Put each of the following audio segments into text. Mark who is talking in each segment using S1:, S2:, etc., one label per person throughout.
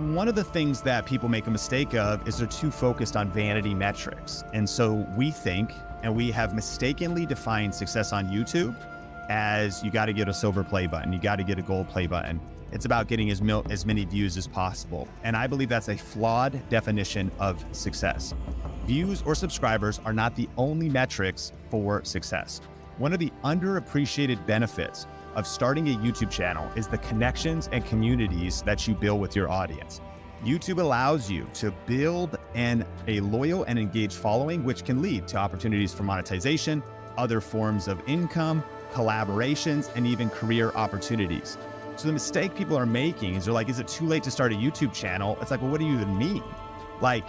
S1: one of the things that people make a mistake of is they're too focused on vanity metrics. And so we think, and we have mistakenly defined success on YouTube as you got to get a silver play button, you got to get a gold play button. It's about getting as many views as possible. And I believe that's a flawed definition of success. Views or subscribers are not the only metrics for success. One of the underappreciated benefits of starting a YouTube channel is the connections and communities that you build with your audience. YouTube allows you to build a loyal and engaged following, which can lead to opportunities for monetization, other forms of income, collaborations, and even career opportunities. So the mistake people are making is they're like, is it too late to start a YouTube channel? It's like, well, what do you even mean? Like,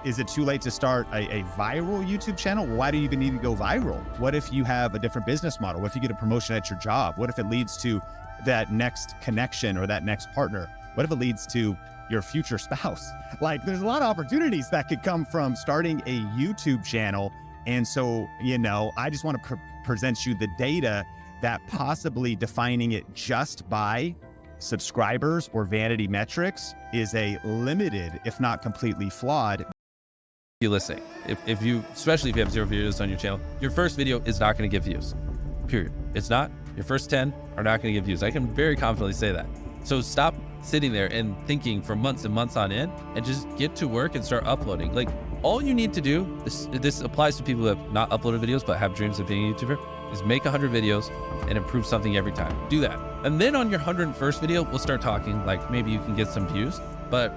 S1: is it too late to start a viral YouTube channel? Why do you even need to go viral? What if you have a different business model? What if you get a promotion at your job? What if it leads to that next connection or that next partner? What if it leads to your future spouse? Like, there's a lot of opportunities that could come from starting a YouTube channel. And so, I just want to present you the data that possibly defining it just by subscribers or vanity metrics is a limited, if not completely flawed.
S2: You listen, if you, especially if you have 0 videos on your channel, your first video is not going to get views, period. It's not. Your first 10 are not going to get views. I can very confidently say that. So stop sitting there and thinking for months and months on end and just get to work and start uploading. Like, all you need to do, this applies to people who have not uploaded videos but have dreams of being a YouTuber, is make 100 videos and improve something every time. Do that. And then on your 101st video, we'll start talking, like maybe you can get some views, but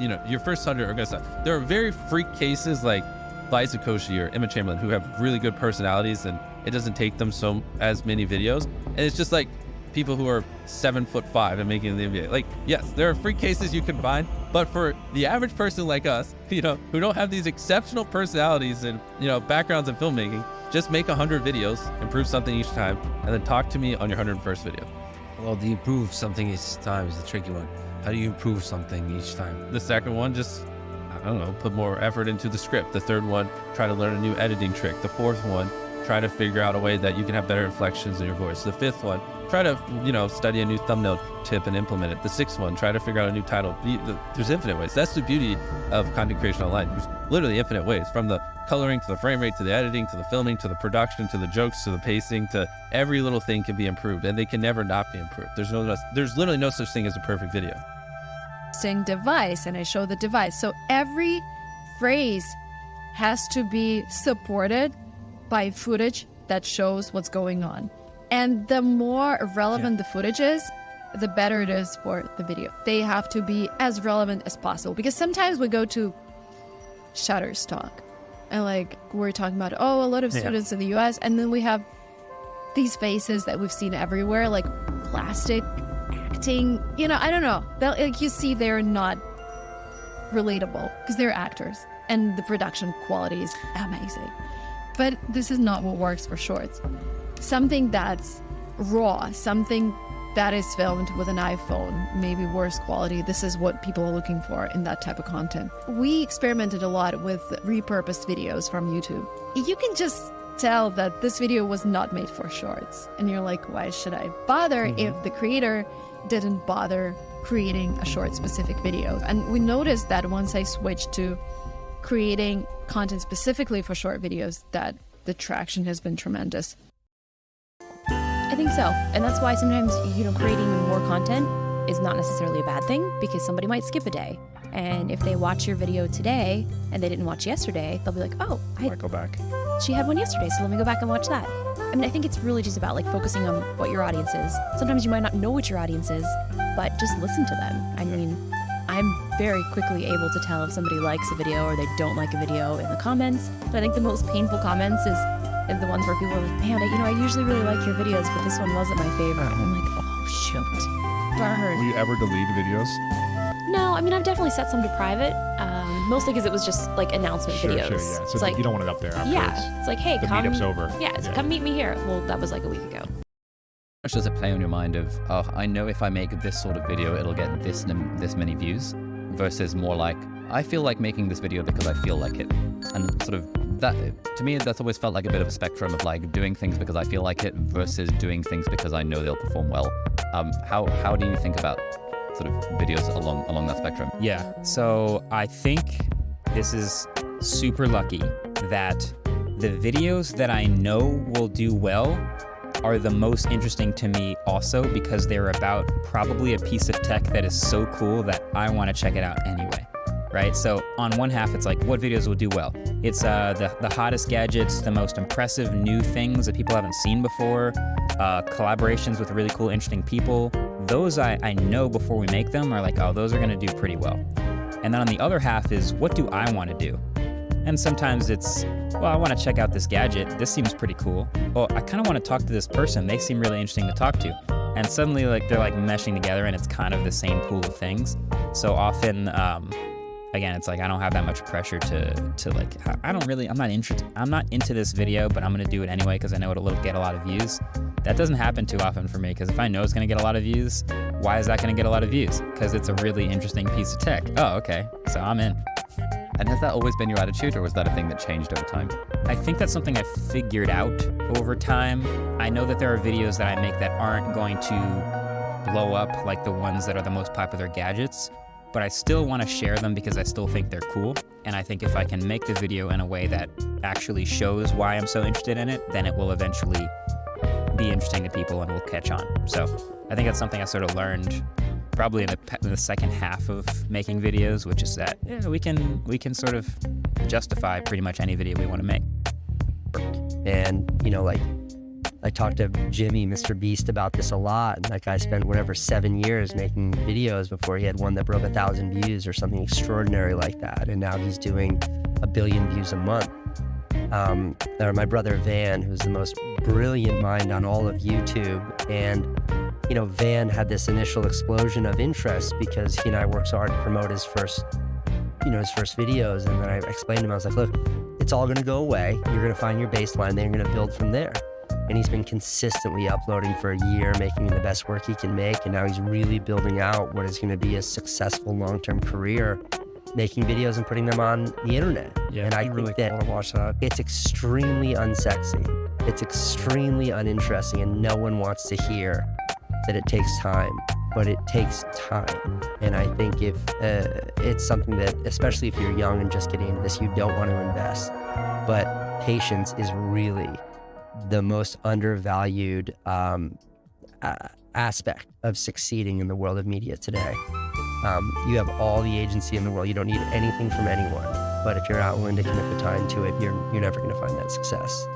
S2: your first 100 are gonna suck. There are very freak cases like Liza Koshy or Emma Chamberlain who have really good personalities and it doesn't take them as many videos. And it's just like people who are 7'5" and making the NBA. Like, yes, there are freak cases you can find, but for the average person like us, who don't have these exceptional personalities and, backgrounds in filmmaking, just make 100 videos, improve something each time, and then talk to me on your 101st video.
S3: Well, the improve something each time is the tricky one. How do you improve something each time?
S2: The second one, just, I don't know, put more effort into the script. The third one, try to learn a new editing trick. The fourth one, try to figure out a way that you can have better inflections in your voice. The fifth one, try to, study a new thumbnail tip and implement it. The sixth one, try to figure out a new title. There's infinite ways. That's the beauty of content creation online. There's literally infinite ways, from the coloring to the frame rate, to the editing, to the filming, to the production, to the jokes, to the pacing, to every little thing can be improved, and they can never not be improved. There's literally no such thing as a perfect video.
S4: Device, and I show the device. So every phrase has to be supported by footage that shows what's going on. And the more relevant the footage is, the better it is for the video. They have to be as relevant as possible, because sometimes we go to Shutterstock and we're talking about, a lot of students in the US, and then we have these faces that we've seen everywhere, like plastic acting, I don't know. You see, they're not relatable because they're actors and the production quality is amazing. But this is not what works for shorts. Something that's raw, something that is filmed with an iPhone, maybe worse quality. This is what people are looking for in that type of content. We experimented a lot with repurposed videos from YouTube. You can just tell that this video was not made for shorts. And you're like, why should I bother if the creator didn't bother creating a short specific video? And we noticed that once I switched to creating content specifically for short videos, that the traction has been tremendous.
S5: I think so. And that's why sometimes, creating more content is not necessarily a bad thing, because somebody might skip a day. And if they watch your video today and they didn't watch yesterday, they'll be like, oh, I
S6: might go back.
S5: She had one yesterday, so let me go back and watch that. I mean, I think it's really just about focusing on what your audience is. Sometimes you might not know what your audience is, but just listen to them. I mean, I'm very quickly able to tell if somebody likes a video or they don't like a video in the comments. But I think the most painful comments is the ones where people are like, man, I usually really like your videos, but this one wasn't my favorite. And I'm like, oh, shoot. Darn.
S6: Will you ever delete videos?
S5: No, I mean, I've definitely set some to private, mostly because it was just announcement videos.
S6: Sure, yeah. So
S5: it's
S6: you don't want it up there afterwards.
S5: Yeah, it's like, hey,
S6: the
S5: come.
S6: meetup's over.
S5: Yeah, come meet me here. Well, that was a week ago.
S7: How much does it play on your mind of, oh, I know if I make this sort of video, it'll get this many views, versus more like, I feel like making this video because I feel like it. And sort of that, to me, that's always felt like a bit of a spectrum of doing things because I feel like it versus doing things because I know they'll perform well. How do you think about sort of videos along that spectrum?
S6: Yeah, so I think this is super lucky that the videos that I know will do well are the most interesting to me also, because they're about probably a piece of tech that is so cool that I want to check it out anyway, right? So on one half, it's like, what videos will do well? It's the hottest gadgets, the most impressive new things that people haven't seen before, collaborations with really cool, interesting people. Those I know before we make them are like, oh, those are going to do pretty well. And then on the other half is, what do I want to do? And sometimes it's, well, I want to check out this gadget. This seems pretty cool. Oh, I kind of want to talk to this person. They seem really interesting to talk to. And suddenly, like, they're like meshing together, and it's kind of the same pool of things. So often, again, it's like I don't have that much pressure to like, I'm not into this video, but I'm gonna do it anyway because I know it'll get a lot of views. That doesn't happen too often for me, because if I know it's gonna get a lot of views, why is that gonna get a lot of views? Because it's a really interesting piece of tech. Oh, okay, so I'm in.
S7: And has that always been your attitude, or was that a thing that changed over time?
S6: I think that's something I figured out over time. I know that there are videos that I make that aren't going to blow up like the ones that are the most popular gadgets, but I still want to share them because I still think they're cool. And I think if I can make the video in a way that actually shows why I'm so interested in it, then it will eventually be interesting to people and will catch on. So I think that's something I sort of learned probably in the second half of making videos, which is that we can sort of justify pretty much any video we want to make.
S8: And like I talked to Jimmy, Mr. Beast, about this a lot. And that guy spent 7 years making videos before he had one that broke 1,000 views or something extraordinary like that. And now he's doing 1 billion views a month. Or my brother Van, who's the most brilliant mind on all of YouTube, and Van had this initial explosion of interest because he and I worked so hard to promote his first videos. And then I explained to him, I was like, look, it's all going to go away. You're going to find your baseline, then you're going to build from there. And he's been consistently uploading for a year, making the best work he can make. And now he's really building out what is going to be a successful long-term career, making videos and putting them on the internet.
S6: Yeah,
S8: and I think that
S6: want to watch that.
S8: it's extremely unsexy. It's extremely uninteresting, and no one wants to hear that it takes time, but it takes time. And I think if it's something that, especially if you're young and just getting into this, you don't want to invest. But patience is really the most undervalued aspect of succeeding in the world of media today. You have all the agency in the world. You don't need anything from anyone. But if you're not willing to commit the time to it, you're never going to find that success.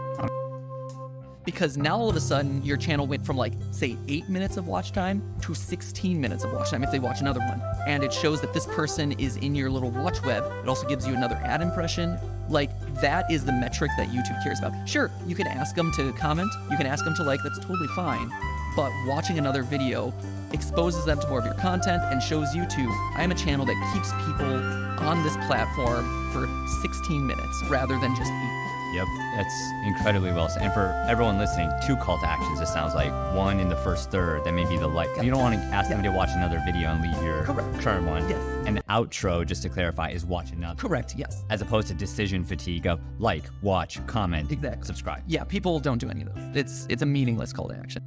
S9: Because now all of a sudden your channel went from say 8 minutes of watch time to 16 minutes of watch time if they watch another one. And it shows that this person is in your little watch web. It also gives you another ad impression. That is the metric that YouTube cares about. Sure, you can ask them to comment, you can ask them to like, that's totally fine. But watching another video exposes them to more of your content and shows YouTube, I am a channel that keeps people on this platform for 16 minutes rather than just 8.
S10: Yep, that's incredibly well said. And for everyone listening, 2 call to actions, it sounds like. One in the first third, that may be the like. You don't want to ask them to watch another video and leave your current one.
S9: Yes.
S10: And the outro, just to clarify, is watch another.
S9: Correct, yes.
S10: As opposed to decision fatigue of like, watch, comment, subscribe.
S9: Yeah, people don't do any of those. It's a meaningless call to action.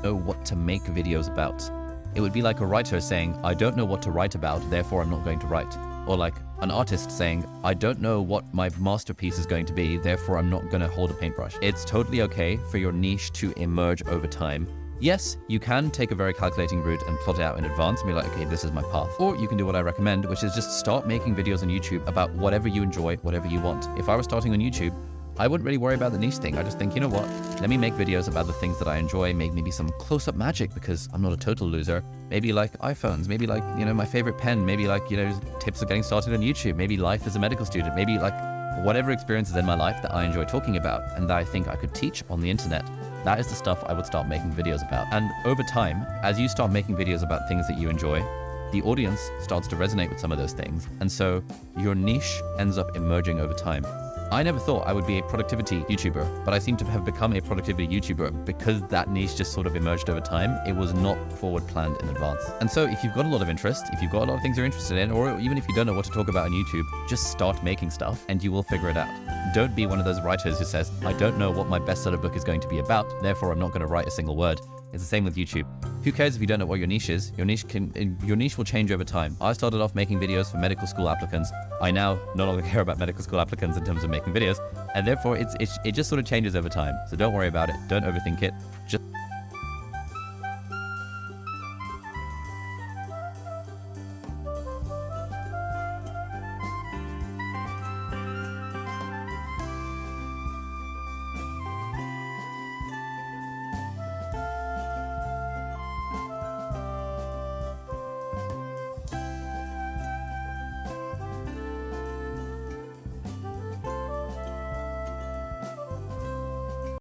S2: Know what to make videos about. It would be like a writer saying, I don't know what to write about, therefore I'm not going to write. Or like an artist saying, I don't know what my masterpiece is going to be, therefore I'm not going to hold a paintbrush. It's totally okay for your niche to emerge over time. Yes, you can take a very calculating route and plot it out in advance and be like, okay, this is my path. Or you can do what I recommend, which is just start making videos on YouTube about whatever you enjoy, whatever you want. If I were starting on YouTube, I wouldn't really worry about the niche thing. I just think, you know what? Let me make videos about the things that I enjoy, maybe some close-up magic because I'm not a total loser. Maybe like iPhones, maybe like, my favorite pen, maybe like, tips of getting started on YouTube, maybe life as a medical student, maybe like whatever experiences in my life that I enjoy talking about and that I think I could teach on the internet. That is the stuff I would start making videos about. And over time, as you start making videos about things that you enjoy, the audience starts to resonate with some of those things. And so your niche ends up emerging over time. I never thought I would be a productivity YouTuber, but I seem to have become a productivity YouTuber because that niche just sort of emerged over time. It was not forward planned in advance. And so if you've got a lot of interest, if you've got a lot of things you're interested in, or even if you don't know what to talk about on YouTube, just start making stuff and you will figure it out. Don't be one of those writers who says, I don't know what my bestseller book is going to be about, therefore I'm not going to write a single word.
S7: It's the same with YouTube. Who cares if you don't know what your niche is? Your niche will change over time. I started off making videos for medical school applicants. I now no longer care about medical school applicants in terms of making videos, and therefore it just sort of changes over time. So don't worry about it. Don't overthink it. Just